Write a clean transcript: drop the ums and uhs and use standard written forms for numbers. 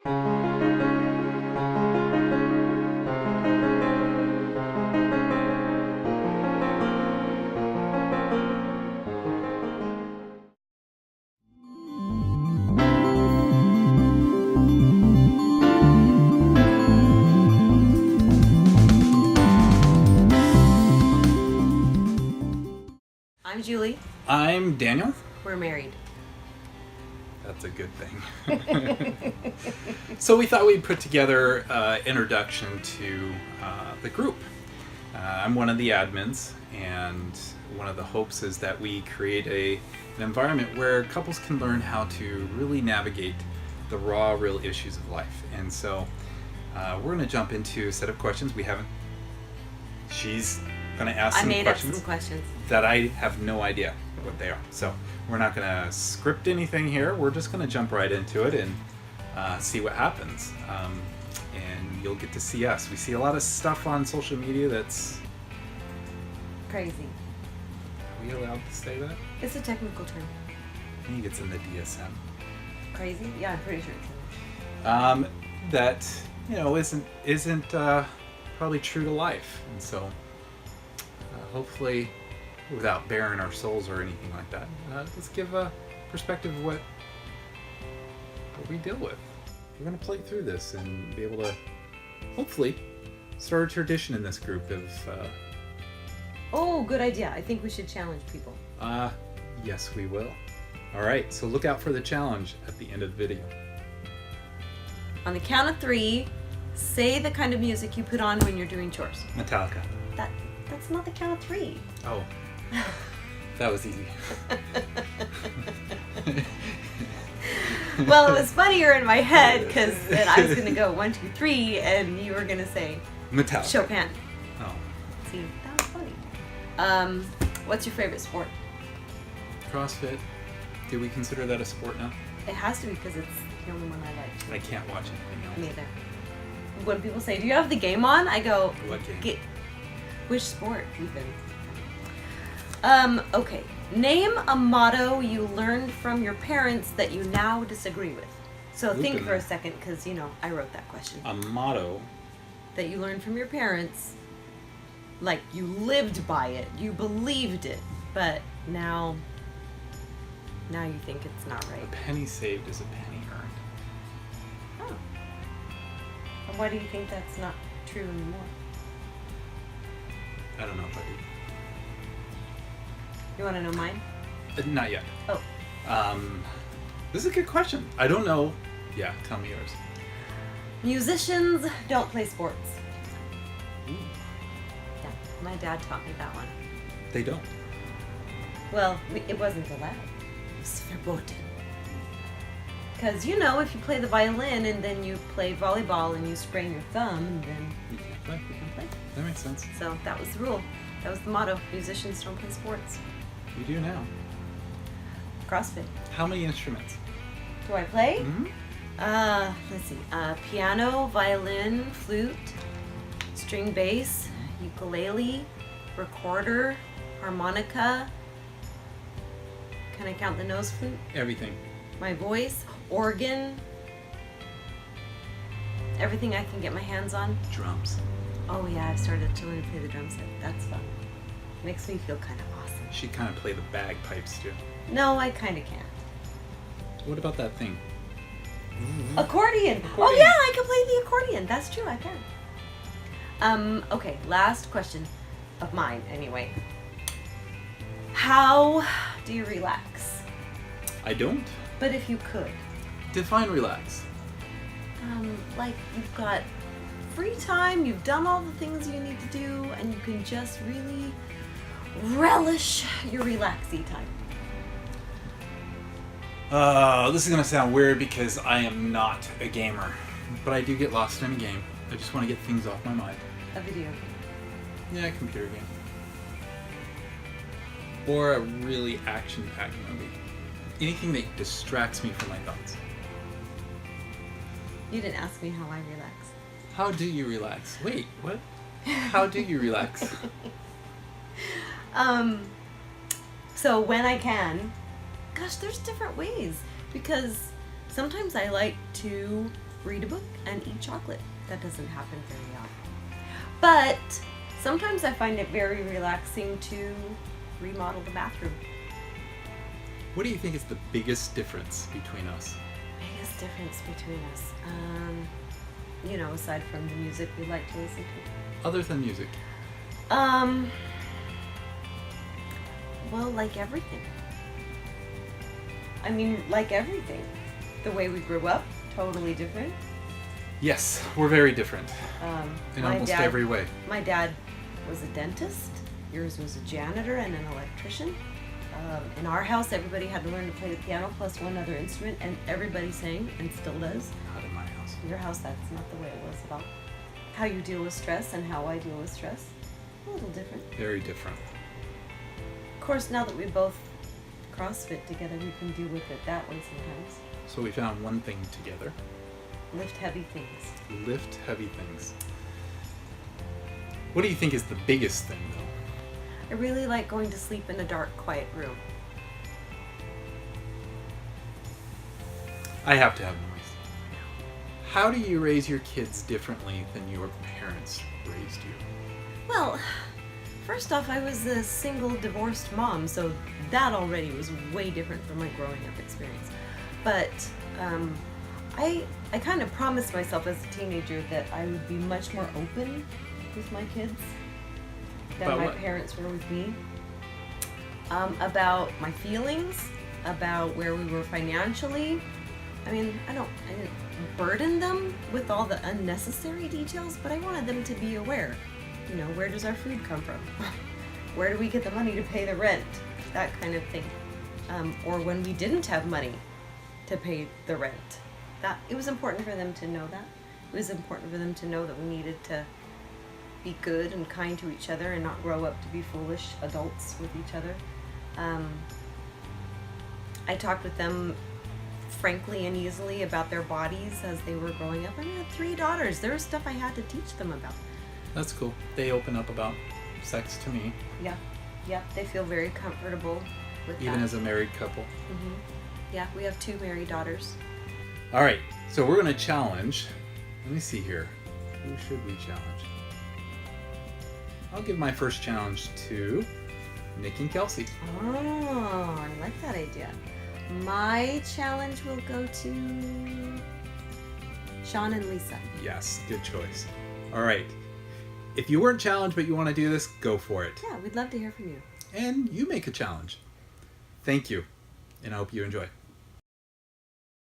I'm Julie. I'm Daniel. We're married. That's a good thing. So we thought we'd put together an introduction to the group. I'm one of the admins, and one of the hopes is that we create an environment where couples can learn how to really navigate the raw, real issues of life. And so we're going to jump into a set of questions. She's going to ask some questions that I have no idea what they are. So we're not going to script anything here. We're just going to jump right into it and see what happens. And you'll get to see us. We see a lot of stuff on social media that's crazy. Are we allowed to say that? It's a technical term. I think it's in the DSM. Crazy? Yeah, I'm pretty sure it's in it. That, isn't probably true to life. And so hopefully, without baring our souls or anything like that, let's give a perspective of what we deal with. We're going to play through this and be able to, hopefully, start a tradition in this group of... Oh, good idea. I think we should challenge people. Yes, we will. All right, so look out for the challenge at the end of the video. On the count of 3, say the kind of music you put on when you're doing chores. Metallica. That's not the count of 3. Oh, that was easy. Well, it was funnier in my head because then I was going to go 1, 2, 3, and you were going to say Metallica. Chopin. Oh. See, that was funny. What's your favorite sport? CrossFit. Do we consider that a sport now? It has to be because it's the only one I like. I can't watch anything else. Neither. When people say, "Do you have the game on?" I go, "What game?" Which sport even? Okay. Name a motto you learned from your parents that you now disagree with. So think for a second, because, I wrote that question. A motto? That you learned from your parents, like you lived by it, you believed it, but now you think it's not right. A penny saved is a penny earned. Oh. And why do you think that's not true anymore? I don't know if I do. You want to know mine? Not yet. Oh. This is a good question. I don't know. Yeah, tell me yours. Musicians don't play sports. Ooh. Yeah, my dad taught me that one. They don't. Well, it wasn't allowed. It was verboten. Because, if you play the violin and then you play volleyball and you sprain your thumb, then you can't play. You can play. That makes sense. So that was the rule. That was the motto. Musicians don't play sports. We do now. CrossFit. How many instruments? Do I play? Mm-hmm. Let's see. Piano, violin, flute, string bass, ukulele, recorder, harmonica. Can I count the nose flute? Everything. My voice, organ, everything I can get my hands on. Drums. Oh yeah, I've started to learn to play the drum set. That's fun. Makes me feel kind of awesome. She kind of play the bagpipes too. No, I kind of can't. What about that thing? Accordion. Oh yeah, I can play the accordion. That's true, I can. Okay, last question of mine anyway. How do you relax? I don't. But if you could. Define relax. Like you've got free time, you've done all the things you need to do, and you can just really relish your relaxy time. This is going to sound weird because I am not a gamer, but I do get lost in a game. I just want to get things off my mind. A video game. Yeah, a computer game. Or a really action-packed movie. Anything that distracts me from my thoughts. You didn't ask me how I relax. How do you relax? Wait, what? How do you relax? So when I can, gosh, there's different ways, because sometimes I like to read a book, and eat chocolate. That doesn't happen very often. But sometimes I find it very relaxing to remodel the bathroom. What do you think is the biggest difference between us? Biggest difference between us? Aside from the music we like to listen to. Other than music? Well, like everything. Like everything. The way we grew up, totally different. Yes, we're very different. In My almost dad- every way. My dad was a dentist. Yours was a janitor and an electrician. In our house, everybody had to learn to play the piano plus one other instrument, and everybody sang and still does. Not in my house. In your house, that's not the way it was at all. How you deal with stress and how I deal with stress, a little different. Very different. Of course, now that we both CrossFit together, we can deal with it that way sometimes. So we found one thing together. Lift heavy things. Lift heavy things. What do you think is the biggest thing, though? I really like going to sleep in a dark, quiet room. I have to have noise. How do you raise your kids differently than your parents raised you? Well, first off, I was a single divorced mom, so that already was way different from my growing up experience. But I kind of promised myself as a teenager that I would be much more open with my kids than About my what? parents were with me. About my feelings, about where we were financially. I didn't burden them with all the unnecessary details, but I wanted them to be aware. Where does our food come from? Where do we get the money to pay the rent? That kind of thing. Or when we didn't have money to pay the rent. It was important for them to know that. It was important for them to know that we needed to be good and kind to each other and not grow up to be foolish adults with each other. I talked with them frankly and easily about their bodies as they were growing up. I had 3 daughters. There was stuff I had to teach them about. That's cool. They open up about sex to me, Yeah, they feel very comfortable with even that. as a married couple. Yeah, we have 2 married daughters. All right, so we're going to challenge. Let me see here. Who should we challenge? I'll give my first challenge to Nick and Kelsey. Oh, I like that idea. My challenge will go to Sean and Lisa. Yes, good choice. All right. If you weren't challenged but you want to do this, go for it. Yeah, we'd love to hear from you. And you make a challenge. Thank you, and I hope you enjoy.